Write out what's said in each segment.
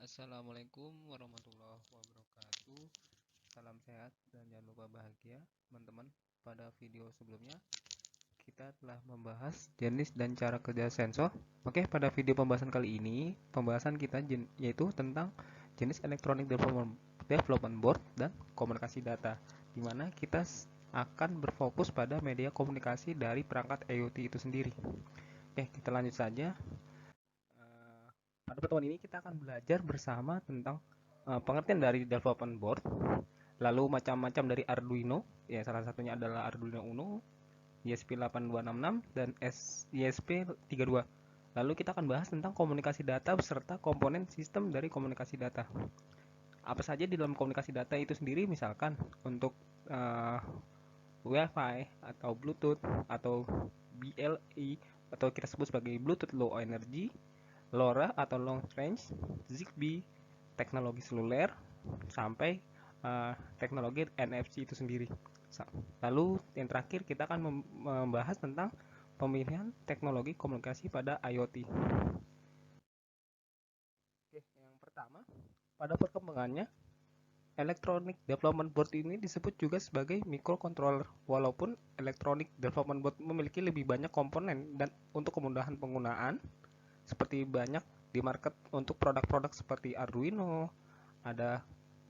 Assalamualaikum warahmatullahi wabarakatuh. Salam sehat dan jangan lupa bahagia, teman-teman. Pada video sebelumnya kita telah membahas jenis dan cara kerja sensor. Oke, pada video pembahasan kali ini pembahasan kita yaitu tentang jenis Electronic Development Board dan komunikasi data, di mana kita akan berfokus pada media komunikasi dari perangkat IoT itu sendiri. Oke, kita lanjut saja. Pada pertemuan ini kita akan belajar bersama tentang pengertian dari development board, lalu macam-macam dari Arduino, ya salah satunya adalah Arduino Uno, ESP8266 dan ESP32. Lalu kita akan bahas tentang komunikasi data beserta komponen sistem dari komunikasi data. Apa saja di dalam komunikasi data itu sendiri, misalkan untuk Wi-Fi atau Bluetooth atau BLE atau kita sebut sebagai Bluetooth Low Energy, LoRa atau Long Range, Zigbee, teknologi seluler, sampai teknologi NFC itu sendiri. Lalu yang terakhir kita akan membahas tentang pemilihan teknologi komunikasi pada IoT. Oke, yang pertama, pada perkembangannya, Electronic Development Board ini disebut juga sebagai microcontroller, walaupun Electronic Development Board memiliki lebih banyak komponen dan untuk kemudahan penggunaan, seperti banyak di market untuk produk-produk seperti Arduino, ada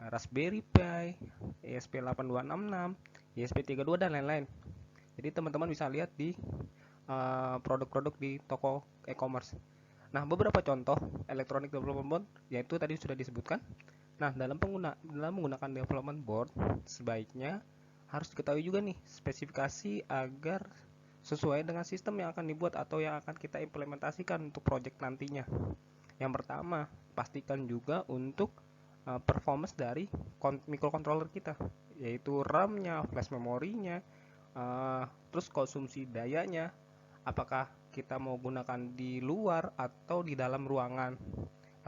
Raspberry Pi, ESP8266, ESP32 dan lain-lain. Jadi teman-teman bisa lihat di produk-produk di toko e-commerce. Nah, beberapa contoh Electronic Development Board yaitu tadi sudah disebutkan. Nah, dalam menggunakan development board sebaiknya harus diketahui juga nih spesifikasi agar sesuai dengan sistem yang akan dibuat atau yang akan kita implementasikan untuk project nantinya. Yang pertama, pastikan juga untuk performance dari microcontroller kita, yaitu RAM-nya, flash memorinya, terus konsumsi dayanya, apakah kita mau gunakan di luar atau di dalam ruangan.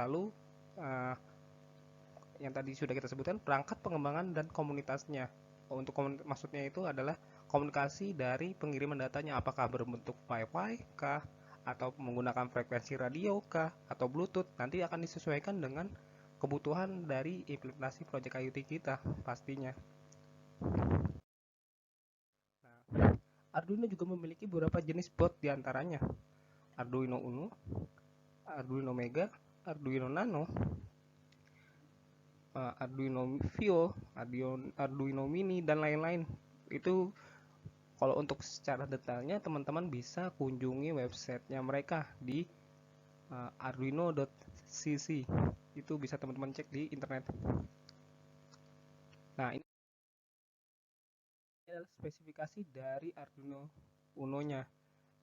Lalu yang tadi sudah kita sebutkan, perangkat pengembangan dan komunitasnya. Untuk maksudnya itu adalah komunikasi dari pengiriman datanya, apakah berbentuk Wi-Fi kah, atau menggunakan frekuensi radio kah, atau Bluetooth. Nanti akan disesuaikan dengan kebutuhan dari implementasi project IoT kita pastinya. Nah, Arduino juga memiliki beberapa jenis board diantaranya Arduino Uno, Arduino Mega, Arduino Nano, Arduino Vio, Arduino Mini, dan lain-lain. Itu kalau untuk secara detailnya teman-teman bisa kunjungi websitenya mereka di arduino.cc. Itu bisa teman-teman cek di internet. Nah, ini adalah spesifikasi dari Arduino Uno-nya,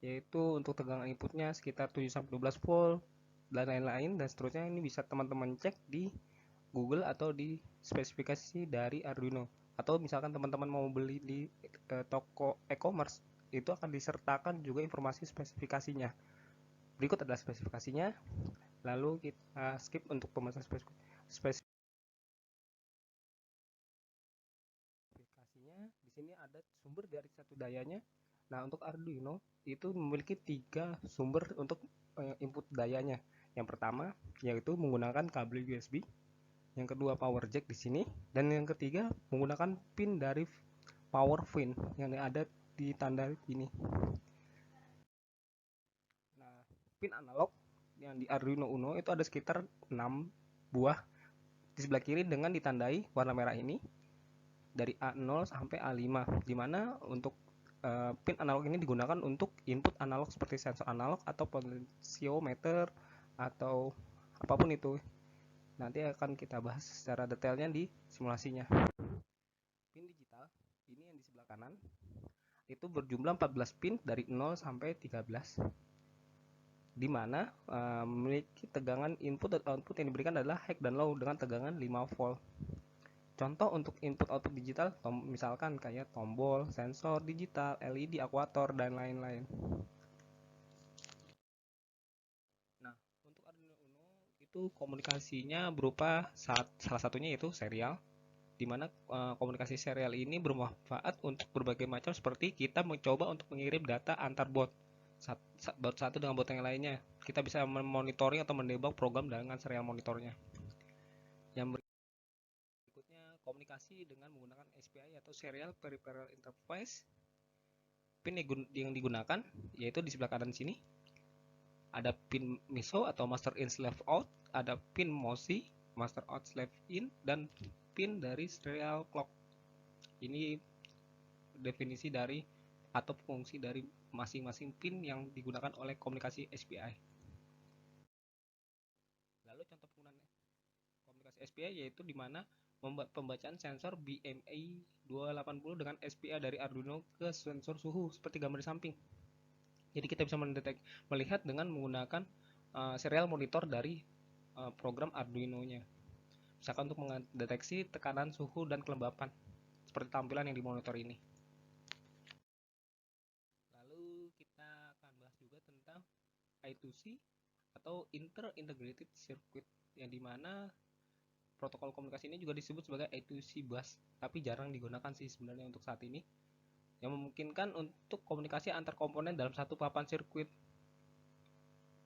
yaitu untuk tegangan inputnya sekitar 7-12 volt dan lain-lain dan seterusnya. Ini bisa teman-teman cek di Google atau di spesifikasi dari Arduino. Atau misalkan teman-teman mau beli di toko e-commerce, itu akan disertakan juga informasi spesifikasinya. Berikut adalah spesifikasinya, lalu kita skip untuk pembahasan spesifikasinya. Di sini ada sumber dari satu dayanya. Nah, untuk Arduino itu memiliki 3 sumber untuk input dayanya. Yang pertama yaitu menggunakan kabel USB, yang kedua power jack di sini, dan yang ketiga menggunakan pin dari power pin yang ada di tanda ini. Nah, pin analog yang di Arduino Uno itu ada sekitar 6 buah di sebelah kiri dengan ditandai warna merah ini dari A0 sampai A5, dimana untuk pin analog ini digunakan untuk input analog seperti sensor analog atau potensiometer atau apapun itu. Nanti akan kita bahas secara detailnya di simulasinya. Pin digital ini yang di sebelah kanan itu berjumlah 14 pin dari 0 sampai 13, di mana memiliki tegangan input dan output yang diberikan adalah high dan low dengan tegangan 5 volt. Contoh untuk input output digital misalkan kayak tombol, sensor digital, LED, akuator, dan lain-lain. Nah, untuk Arduino Uno itu komunikasinya berupa salah satunya yaitu serial, di mana komunikasi serial ini bermanfaat untuk berbagai macam, seperti kita mencoba untuk mengirim data antar board satu dengan bot yang lainnya. Kita bisa memonitoring atau mendebug program dengan serial monitornya. komunikasi dengan menggunakan SPI atau Serial Peripheral Interface. Pin yang digunakan yaitu di sebelah kanan sini. Ada pin MISO atau Master In Slave Out, ada pin MOSI, Master Out Slave In, dan pin dari serial clock. Ini definisi dari atau fungsi dari masing-masing pin yang digunakan oleh komunikasi SPI. Lalu contoh penggunaan komunikasi SPI yaitu di mana pembacaan sensor BMI 280 dengan SPI dari Arduino ke sensor suhu seperti gambar di samping. Jadi kita bisa melihat dengan menggunakan serial monitor dari program Arduino-nya. Misalkan untuk mendeteksi tekanan suhu dan kelembapan seperti tampilan yang dimonitor ini. Lalu kita akan bahas juga tentang I2C atau Inter-Integrated Circuit, yang dimana protokol komunikasi ini juga disebut sebagai I2C bus, tapi jarang digunakan sih sebenarnya untuk saat ini, yang memungkinkan untuk komunikasi antar komponen dalam satu papan sirkuit.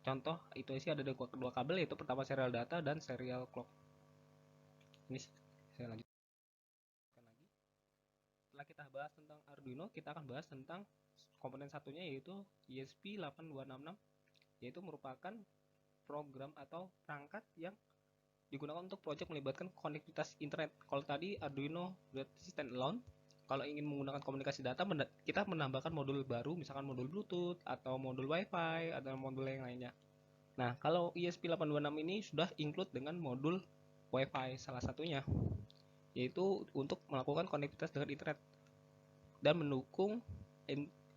Contoh I2C ada dua kabel, yaitu pertama serial data dan serial clock. Ini saya lanjutkan lagi. Setelah kita bahas tentang Arduino, kita akan bahas tentang komponen satunya yaitu ESP8266, yaitu merupakan program atau perangkat yang digunakan untuk proyek melibatkan konektivitas internet. Kalau tadi Arduino berarti standalone. Kalau ingin menggunakan komunikasi data, kita menambahkan modul baru, misalkan modul Bluetooth atau modul Wi-Fi atau modul yang lainnya. Nah, kalau ESP8266 ini sudah include dengan modul Wi-Fi salah satunya, yaitu untuk melakukan konektivitas dengan internet dan mendukung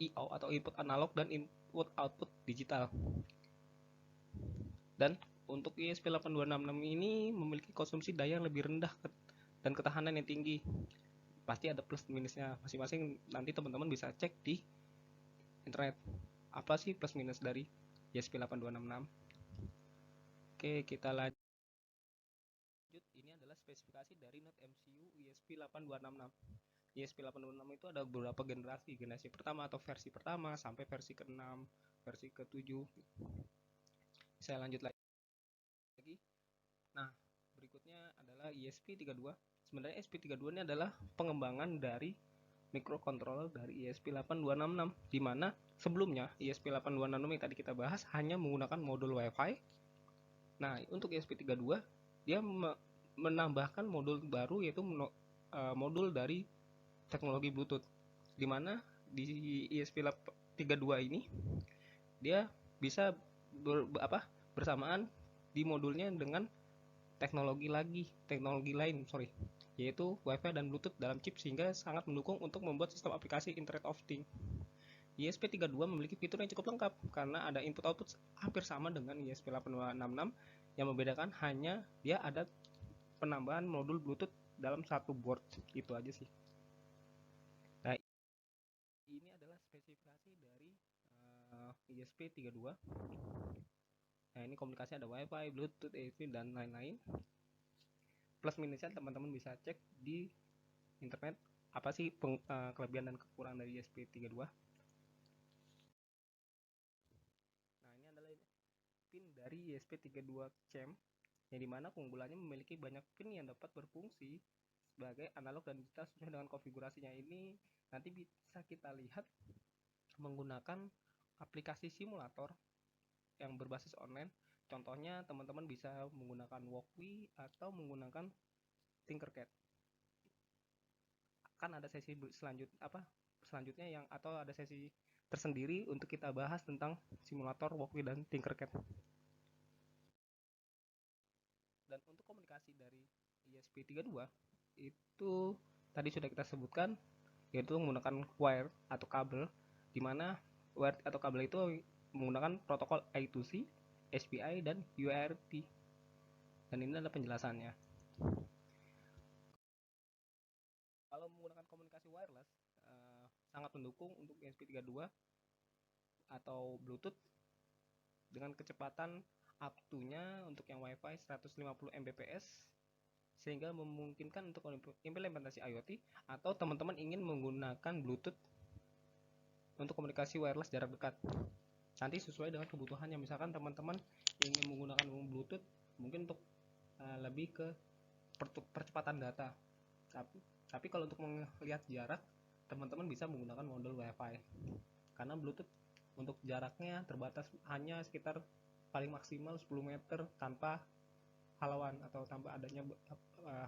IO atau input analog dan input output digital. Dan untuk ESP8266 ini memiliki konsumsi daya yang lebih rendah dan ketahanan yang tinggi. Pasti ada plus minusnya masing-masing, nanti teman-teman bisa cek di internet apa sih plus minus dari ESP8266. Oke, kita lanjut. Ini adalah spesifikasi dari NOT MCU ESP8266. ESP8266 itu ada beberapa generasi pertama atau versi pertama sampai versi ke-6, versi ke-7. Saya lanjut lagi. Nah, berikutnya adalah ESP32. Sebenarnya ESP32 ini adalah pengembangan dari microcontroller dari ESP8266, di mana sebelumnya ESP8266 yang tadi kita bahas hanya menggunakan modul Wi-Fi. Nah, untuk ESP32 dia menambahkan modul baru, yaitu modul dari teknologi Bluetooth, di mana di ESP32 ini dia bisa bersamaan di modulnya dengan teknologi lain, yaitu Wi-Fi dan Bluetooth dalam chip, sehingga sangat mendukung untuk membuat sistem aplikasi Internet of Things. ESP32 memiliki fitur yang cukup lengkap karena ada input output hampir sama dengan ESP8266. Yang membedakan hanya dia ada penambahan modul Bluetooth dalam satu board, itu aja sih. Nah, ini adalah spesifikasi dari ESP32. Nah, ini komunikasi ada Wi-Fi, Bluetooth, AC, dan lain-lain. Plus minusnya teman-teman bisa cek di internet apa sih kelebihan dan kekurangan dari ESP32. Nah, ini adalah pin dari ESP32 CHAMP, yang dimana keunggulannya memiliki banyak pin yang dapat berfungsi sebagai analog dan digital sesuai dengan konfigurasinya. Ini nanti bisa kita lihat menggunakan aplikasi simulator yang berbasis online. Contohnya teman-teman bisa menggunakan Walkwi atau menggunakan Tinkercad. Kan ada sesi selanjutnya yang atau ada sesi tersendiri untuk kita bahas tentang simulator Walkwi dan Tinkercad. Dan untuk komunikasi dari ESP32 itu tadi sudah kita sebutkan, yaitu menggunakan wire atau kabel, di mana wire atau kabel itu menggunakan protokol I2C, SPI, dan UART. Dan ini adalah penjelasannya. Kalau menggunakan komunikasi wireless, sangat mendukung untuk ESP32 atau Bluetooth dengan kecepatan up to-nya untuk yang Wi-Fi 150 Mbps, sehingga memungkinkan untuk implementasi IoT, atau teman-teman ingin menggunakan Bluetooth untuk komunikasi wireless jarak dekat. Nanti sesuai dengan kebutuhannya, misalkan teman-teman ingin menggunakan Bluetooth mungkin untuk lebih ke percepatan data, Tapi kalau untuk melihat jarak, teman-teman bisa menggunakan modul WiFi. Karena Bluetooth untuk jaraknya terbatas hanya sekitar paling maksimal 10 meter tanpa halauan atau tanpa adanya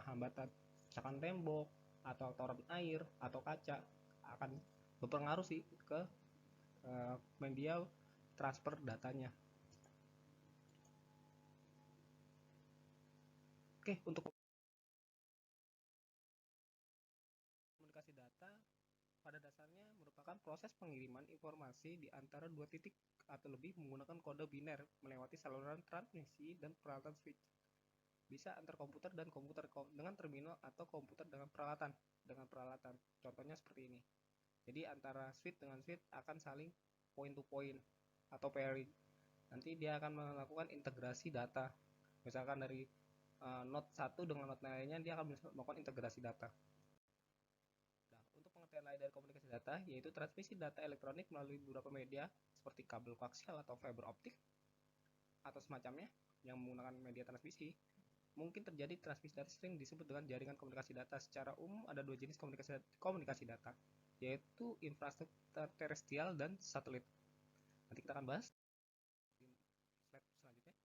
hambatan. Misalkan tembok atau toren air atau kaca akan berpengaruh sih ke media transfer datanya. Oke, untuk komunikasi data pada dasarnya merupakan proses pengiriman informasi di antara dua titik atau lebih menggunakan kode biner melewati saluran transmisi dan peralatan switch. Bisa antar komputer dan komputer dengan terminal atau komputer dengan peralatan. Contohnya seperti ini. Jadi antara switch dengan switch akan saling point to point atau pairing. Nanti dia akan melakukan integrasi data. Misalkan dari node 1 dengan node lainnya, dia akan melakukan integrasi data. Nah, untuk pengertian lain dari komunikasi data, yaitu transmisi data elektronik melalui beberapa media seperti kabel koaksial atau fiber optik atau semacamnya yang menggunakan media transmisi. Mungkin terjadi transmisi data sering disebut dengan jaringan komunikasi data. Secara umum ada dua jenis komunikasi data, yaitu infrastruktur terestrial dan satelit. Nanti kita akan bahas di slide selanjutnya.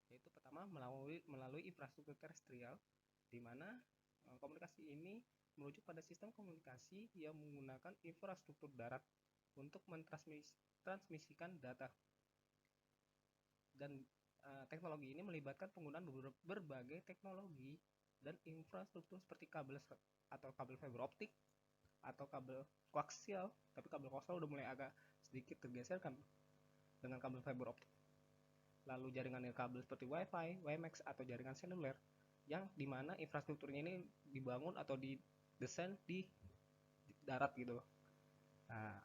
Yaitu pertama melalui infrastruktur terestrial, di mana komunikasi ini merujuk pada sistem komunikasi yang menggunakan infrastruktur darat untuk mentransmisikan data. Dan teknologi ini melibatkan penggunaan berbagai teknologi dan infrastruktur seperti kabel atau kabel fiber optik atau kabel koaksial. Tapi kabel koaksial udah mulai agak sedikit tergeser kan dengan kabel fiber optik. Lalu jaringan kabel seperti WiFi, WiMAX atau jaringan seluler yang dimana infrastrukturnya ini dibangun atau didesain di darat gitu. Nah,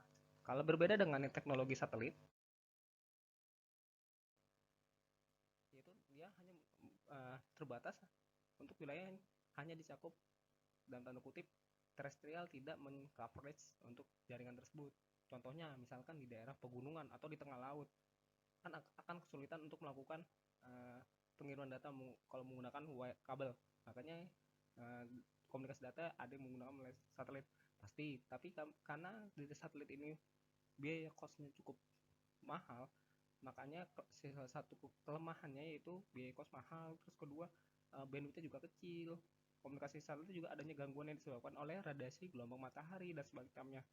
kalau berbeda dengan teknologi satelit, yaitu dia hanya terbatas untuk wilayah yang hanya dicakup dalam tanda kutip terestrial, tidak men-coverage untuk jaringan tersebut. Contohnya misalkan di daerah pegunungan atau di tengah laut kan akan kesulitan untuk melakukan pengiriman data kalau menggunakan kabel. Makanya komunikasi data ada yang menggunakan melalui satelit pasti. Tapi karena di satelit ini biaya costnya cukup mahal, makanya salah satu kelemahannya yaitu biaya cost mahal. Terus kedua, bandwidthnya juga kecil. Komunikasi satelit juga adanya gangguan yang disebabkan oleh radiasi gelombang matahari dan sebagainya.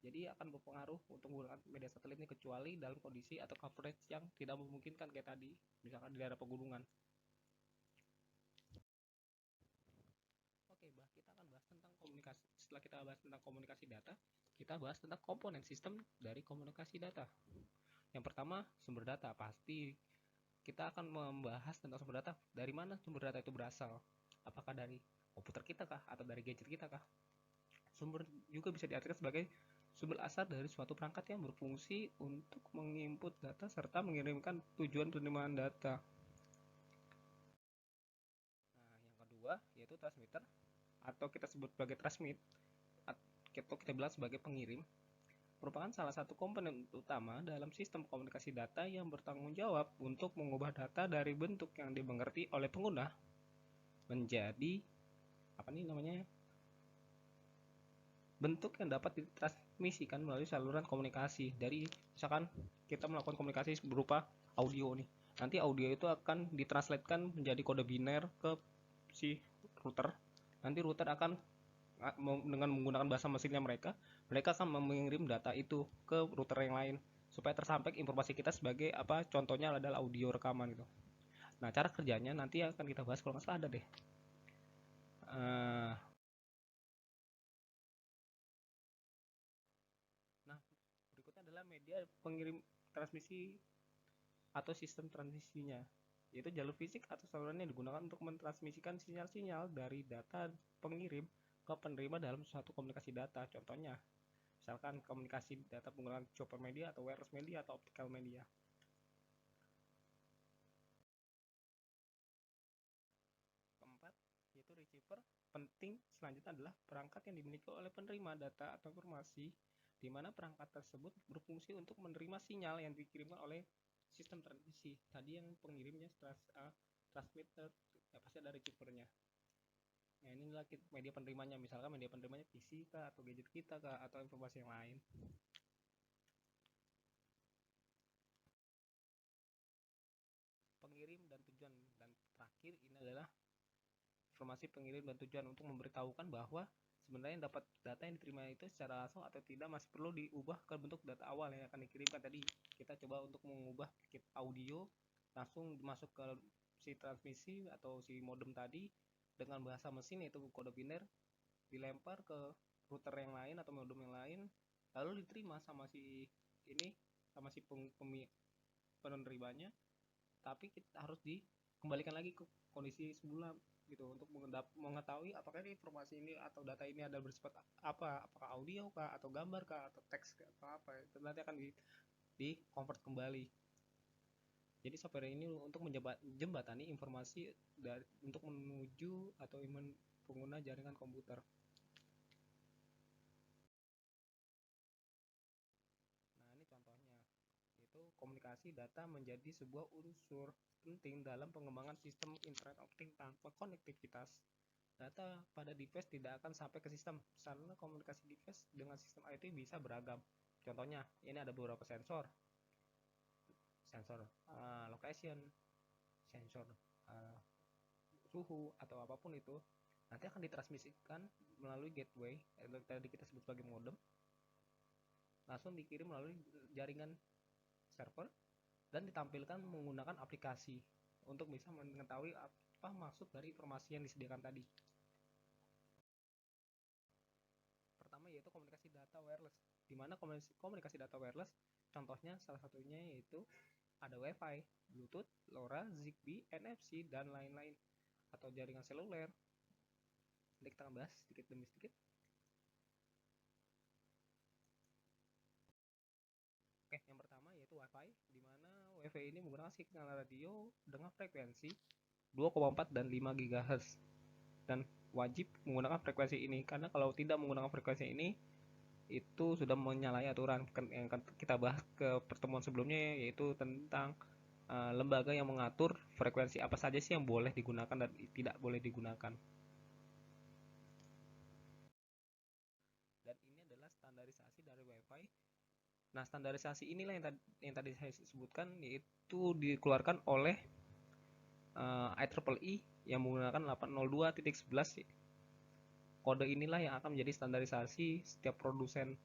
Jadi akan berpengaruh untuk menggunakan media satelit ini kecuali dalam kondisi atau coverage yang tidak memungkinkan kayak tadi, misalkan di daerah pegunungan. Oke, kita akan bahas tentang komunikasi. Setelah kita bahas tentang komunikasi data, kita bahas tentang komponen sistem dari komunikasi data. Yang pertama, sumber data. Pasti kita akan membahas tentang sumber data. Dari mana sumber data itu berasal? Apakah dari komputer kita kah? Atau dari gadget kita kah? Sumber juga bisa diartikan sebagai sumber asal dari suatu perangkat yang berfungsi untuk menginput data serta mengirimkan tujuan penerimaan data. Nah, yang kedua yaitu transmitter atau kita sebut sebagai transmit atau kita bilang sebagai pengirim, merupakan salah satu komponen utama dalam sistem komunikasi data yang bertanggung jawab untuk mengubah data dari bentuk yang dimengerti oleh pengguna menjadi bentuk yang dapat ditransmisikan melalui saluran komunikasi. Dari misalkan kita melakukan komunikasi berupa audio nih, nanti audio itu akan ditranslatekan menjadi kode biner ke si router. Nanti router akan dengan menggunakan bahasa mesinnya mereka akan mengirim data itu ke router yang lain supaya tersampaikan informasi kita sebagai apa, contohnya adalah audio rekaman gitu. Nah, cara kerjanya nanti akan kita bahas kalau nggak salah ada deh. Nah, berikutnya adalah media pengirim transmisi atau sistem transmisinya, yaitu jalur fisik atau saluran yang digunakan untuk mentransmisikan sinyal-sinyal dari data pengirim ke penerima dalam suatu komunikasi data. Contohnya, misalkan komunikasi data penggunaan chopper media atau wireless media atau optical media. Keempat, yaitu receiver. Penting selanjutnya adalah perangkat yang dimiliki oleh penerima data atau informasi, di mana perangkat tersebut berfungsi untuk menerima sinyal yang dikirimkan oleh sistem transmisi. Tadi yang pengirimnya transmitter, ya pasti ada receivernya. Nah, inilah media penerimanya, misalkan media penerimanya PC kah, atau gadget kita kah, atau informasi yang lain. Pengirim dan tujuan, dan terakhir ini adalah informasi pengirim dan tujuan, untuk memberitahukan bahwa sebenarnya dapat data yang diterima itu secara langsung atau tidak masih perlu diubah ke bentuk data awal yang akan dikirimkan. Tadi kita coba untuk mengubah paket audio langsung masuk ke si transmisi atau si modem tadi dengan bahasa mesin, yaitu kode biner, dilempar ke router yang lain atau modem yang lain, lalu diterima sama si ini, sama si penerimanya, tapi kita harus dikembalikan lagi ke kondisi semula gitu, untuk mengetahui apakah ini informasi ini atau data ini ada bersifat apa, apakah audio kah, atau gambar kah, atau teks kah, atau apa, itu nanti akan di convert kembali. Jadi software ini untuk menjembatani informasi untuk menuju atau pengguna jaringan komputer. Nah, ini contohnya, yaitu komunikasi data menjadi sebuah unsur penting dalam pengembangan sistem Internet of Things. Tanpa konektivitas data pada device tidak akan sampai ke sistem, karena komunikasi device dengan sistem IoT bisa beragam. Contohnya, ini ada beberapa sensor location, sensor suhu, atau apapun itu, nanti akan ditransmisikan melalui gateway yang tadi kita sebut sebagai modem, langsung dikirim melalui jaringan server, dan ditampilkan menggunakan aplikasi untuk bisa mengetahui apa maksud dari informasi yang disediakan tadi. Pertama yaitu komunikasi data wireless. Di mana komunikasi data wireless, contohnya salah satunya yaitu ada Wi-Fi, Bluetooth, LoRa, Zigbee, NFC, dan lain-lain, atau jaringan seluler. Nanti kita akan bahas sedikit demi sedikit. Oke, yang pertama yaitu Wi-Fi, di mana Wi-Fi ini menggunakan signal radio dengan frekuensi 2,4 dan 5 GHz, dan wajib menggunakan frekuensi ini, karena kalau tidak menggunakan frekuensi ini itu sudah menyalahi aturan yang kita bahas ke pertemuan sebelumnya, yaitu tentang lembaga yang mengatur frekuensi apa saja sih yang boleh digunakan dan tidak boleh digunakan. Dan ini adalah standarisasi dari Wi-Fi. Nah, standarisasi inilah yang tadi saya sebutkan, yaitu dikeluarkan oleh IEEE yang menggunakan 802.11. Kode inilah yang akan menjadi standarisasi setiap produsen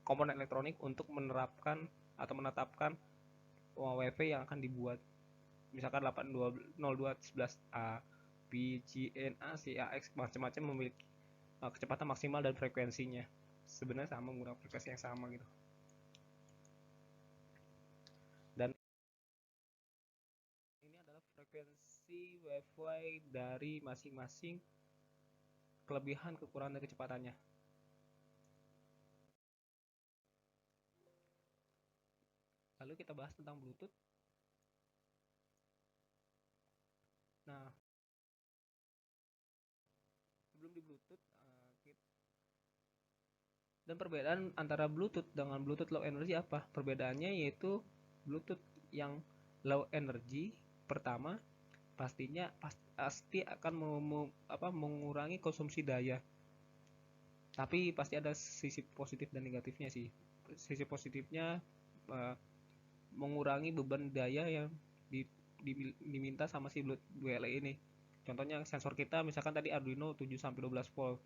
komponen elektronik untuk menerapkan atau menetapkan Wi-Fi yang akan dibuat. Misalkan 802.11a, BGNA, CAX, macam-macam memiliki kecepatan maksimal dan frekuensinya. Sebenarnya sama, menggunakan frekuensi yang sama gitu. Dan ini adalah frekuensi Wi-Fi dari masing-masing kelebihan, kekurangan, dan kecepatannya. Lalu kita bahas tentang Bluetooth. Nah, sebelum di Bluetooth, dan perbedaan antara Bluetooth dengan Bluetooth low energy apa? Perbedaannya yaitu Bluetooth yang low energy, pertama pastinya pasti akan mengurangi konsumsi daya. Tapi pasti ada sisi positif dan negatifnya sih. Sisi positifnya mengurangi beban daya yang diminta sama si BLE ini. Contohnya sensor kita misalkan tadi Arduino 7-12 volt.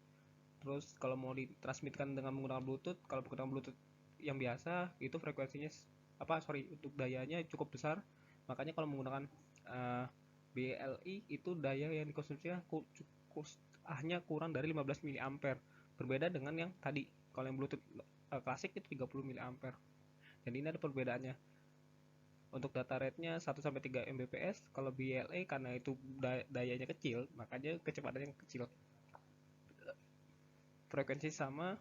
Terus kalau mau ditransmitkan dengan menggunakan Bluetooth, kalau menggunakan Bluetooth yang biasa itu frekuensinya untuk dayanya cukup besar. Makanya kalau menggunakan BLE itu daya yang dikonsumsinya hanya kurang dari 15 mA. Berbeda dengan yang tadi, kalau yang Bluetooth klasik itu 30 mA. Dan ini ada perbedaannya. Untuk data rate-nya 1-3 Mbps, kalau BLE karena itu dayanya kecil, makanya kecepatannya kecil. Frekuensi sama.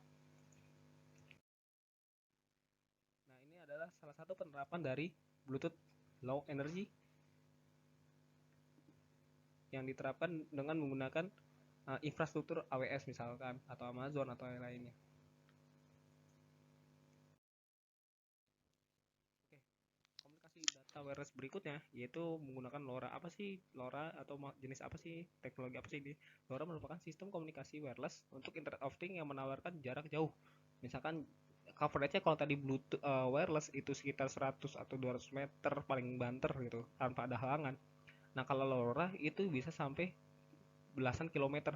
Nah, ini adalah salah satu penerapan dari Bluetooth Low Energy yang diterapkan dengan menggunakan infrastruktur AWS misalkan, atau Amazon, atau yang lainnya. Oke, komunikasi data data wireless berikutnya yaitu menggunakan LoRa. Apa sih LoRa atau jenis apa sih, teknologi apa sih ini? LoRa merupakan sistem komunikasi wireless untuk Internet of Things yang menawarkan jarak jauh. Misalkan coverage-nya kalau tadi Bluetooth wireless itu sekitar 100 atau 200 meter paling banter gitu tanpa ada halangan. Nah, kalau LoRa itu bisa sampai belasan kilometer,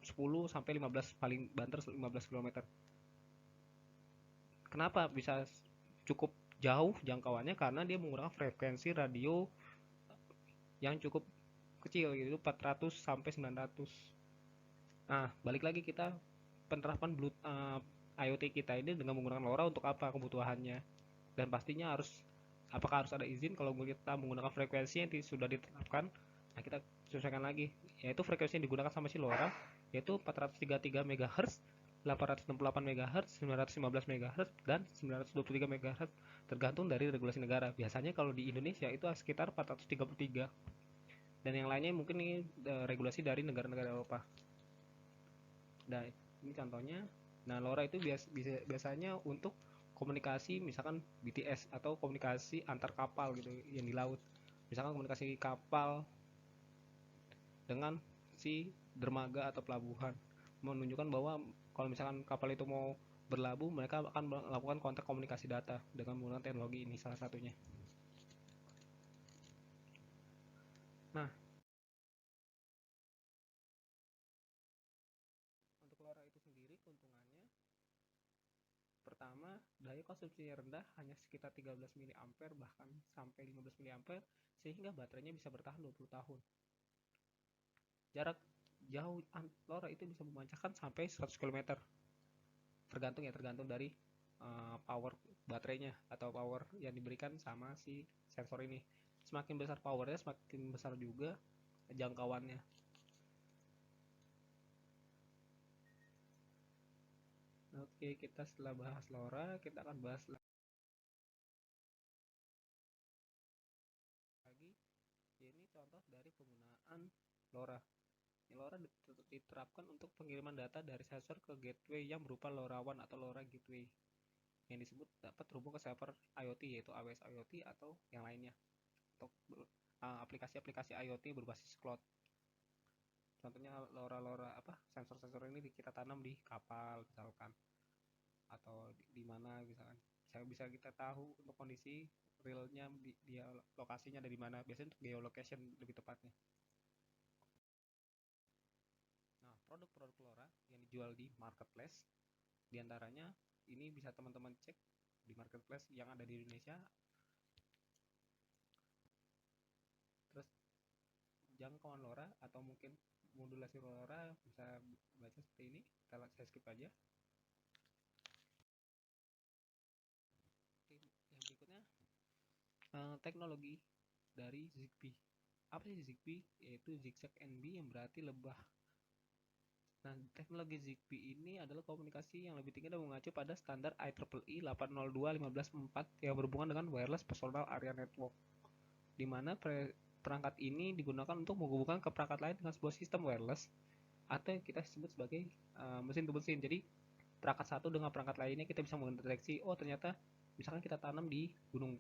10 sampai 15 paling banter 15 kilometer. Kenapa bisa cukup jauh jangkauannya? Karena dia menggunakan frekuensi radio yang cukup kecil, yaitu 400 sampai 900. Nah, balik lagi kita penerapan IoT kita ini dengan menggunakan LoRa untuk apa kebutuhannya, dan pastinya apakah harus ada izin kalau kita menggunakan frekuensi yang sudah ditetapkan. Nah, kita sesuaikan lagi, yaitu frekuensi yang digunakan sama si LoRa yaitu 433 MHz, 868 MHz, 915 MHz, dan 923 MHz, tergantung dari regulasi negara. Biasanya kalau di Indonesia itu sekitar 433, dan yang lainnya mungkin ini regulasi dari negara-negara Eropa. Nah, ini contohnya. Nah, LoRa itu biasanya untuk komunikasi misalkan BTS atau komunikasi antar kapal gitu yang di laut. Misalkan komunikasi kapal dengan si dermaga atau pelabuhan, menunjukkan bahwa kalau misalkan kapal itu mau berlabuh, mereka akan melakukan kontak komunikasi data dengan menggunakan teknologi ini salah satunya. Nah, untuk LoRa itu sendiri keuntungannya, pertama, daya konsumsinya rendah, hanya sekitar 13 mA bahkan sampai 15 mA, sehingga baterainya bisa bertahan 20 tahun. Jarak jauh LoRa itu bisa memancarkan sampai 100 km. Tergantung dari power baterainya atau power yang diberikan sama si sensor ini. Semakin besar powernya, semakin besar juga jangkauannya. Oke, kita setelah bahas LoRa, kita akan bahas lagi, ini contoh dari penggunaan LoRa. LoRa diterapkan untuk pengiriman data dari sensor ke gateway yang berupa LoRaWAN atau LoRa Gateway, yang disebut dapat terhubung ke server IoT, yaitu AWS IoT atau yang lainnya, untuk aplikasi-aplikasi IoT berbasis cloud. Contohnya LoRa sensor-sensor ini kita tanam di kapal misalkan, atau di mana misalkan, bisa kita tahu untuk kondisi realnya dia lokasinya ada di mana, biasanya untuk geolocation lebih tepatnya. Nah, produk-produk LoRa yang dijual di marketplace, diantaranya ini bisa teman-teman cek di marketplace yang ada di Indonesia. Terus jangkauan LoRa atau mungkin modulasi LoRa bisa baca seperti ini. Saya skip aja. Yang berikutnya, teknologi dari Zigbee. Apa sih Zigbee? Yaitu zigzag NB, yang berarti lebah. Nah, teknologi Zigbee ini adalah komunikasi yang lebih tinggi dan mengacu pada standar IEEE 802.15.4 yang berhubungan dengan Wireless Personal Area Network, di mana perangkat ini digunakan untuk menghubungkan ke perangkat lain dengan sebuah sistem wireless atau yang kita sebut sebagai mesin to mesin. Jadi perangkat satu dengan perangkat lainnya kita bisa mendeteksi, oh ternyata misalkan kita tanam di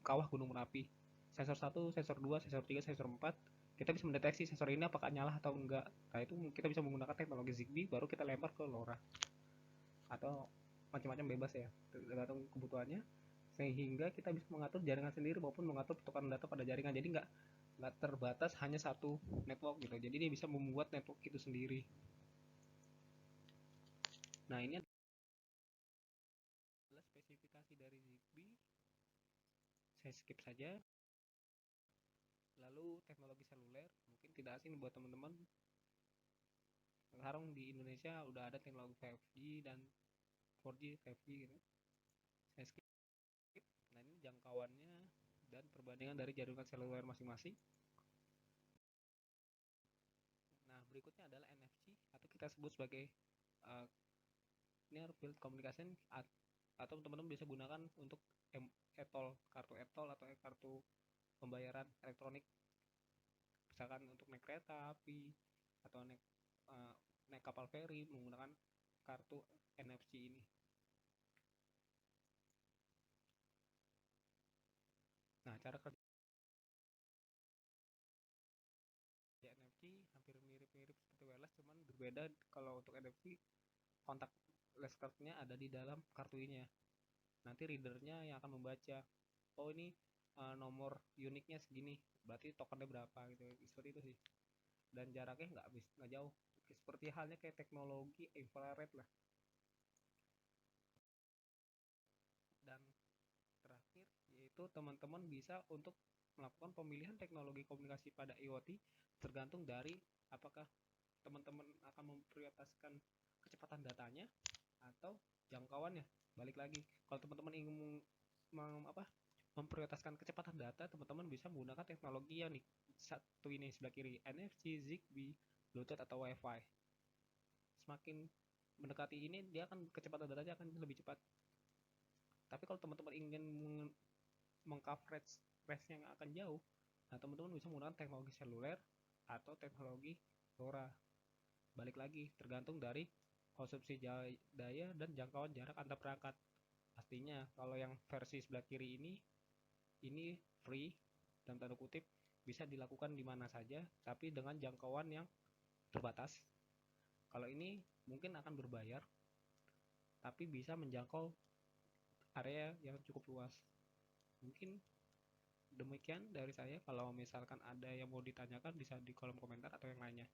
kawah gunung Merapi, sensor 1, sensor 2, sensor 3, sensor 4, kita bisa mendeteksi sensor ini apakah nyala atau enggak. Nah, itu kita bisa menggunakan teknologi Zigbee, baru kita lempar ke LoRa atau macam-macam, bebas ya, tergantung kebutuhannya, sehingga kita bisa mengatur jaringan sendiri maupun mengatur pertukaran data pada jaringan. Jadi nggak terbatas hanya satu network gitu, jadi dia bisa membuat network itu sendiri. Nah, ini adalah spesifikasi dari Zigbee, saya skip saja. Lalu teknologi seluler, mungkin tidak asing buat teman-teman. Sekarang di Indonesia udah ada teknologi 5G dan 4G, 5G gitu. Saya skip. Nah, ini jangkauannya dan perbandingan dari jaringan seluler masing-masing. Nah, berikutnya adalah NFC atau kita sebut sebagai Near Field Communication, atau teman-teman bisa gunakan untuk kartu e-tol atau kartu pembayaran elektronik, misalkan untuk naik kereta api atau naik kapal feri menggunakan kartu NFC ini. Nah, cara kerja berbeda. Kalau untuk NFC, kontak list card-nya ada di dalam kartu ini ya. Nanti readernya yang akan membaca, oh ini nomor uniknya segini, berarti tokennya berapa gitu, seperti itu sih. Dan jaraknya nggak jauh, seperti halnya kayak teknologi infrared lah. Dan terakhir yaitu teman-teman bisa untuk melakukan pemilihan teknologi komunikasi pada IoT tergantung dari apakah teman-teman akan memprioritaskan kecepatan datanya atau jangkauannya. Balik lagi, kalau teman-teman ingin memprioritaskan kecepatan data, teman-teman bisa menggunakan teknologi yang di satu ini sebelah kiri, NFC, Zigbee, Bluetooth atau Wi-Fi. Semakin mendekati ini, dia akan kecepatan datanya akan lebih cepat. Tapi kalau teman-teman ingin mengcoverage range yang akan jauh, nah teman-teman bisa menggunakan teknologi seluler atau teknologi LoRa. Balik lagi, tergantung dari konsumsi daya dan jangkauan jarak antar perangkat. Pastinya kalau yang versi sebelah kiri ini free dalam tanda kutip, bisa dilakukan di mana saja tapi dengan jangkauan yang terbatas. Kalau ini mungkin akan berbayar tapi bisa menjangkau area yang cukup luas. Mungkin demikian dari saya. Kalau misalkan ada yang mau ditanyakan bisa di kolom komentar atau yang lainnya.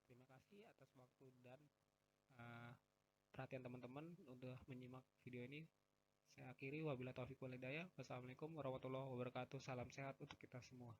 Terima kasih atas waktu dan perhatian teman-teman untuk menyimak video ini. Saya akhiri, wabillahi taufiq walhidayah. Wassalamualaikum warahmatullahi wabarakatuh. Salam sehat untuk kita semua.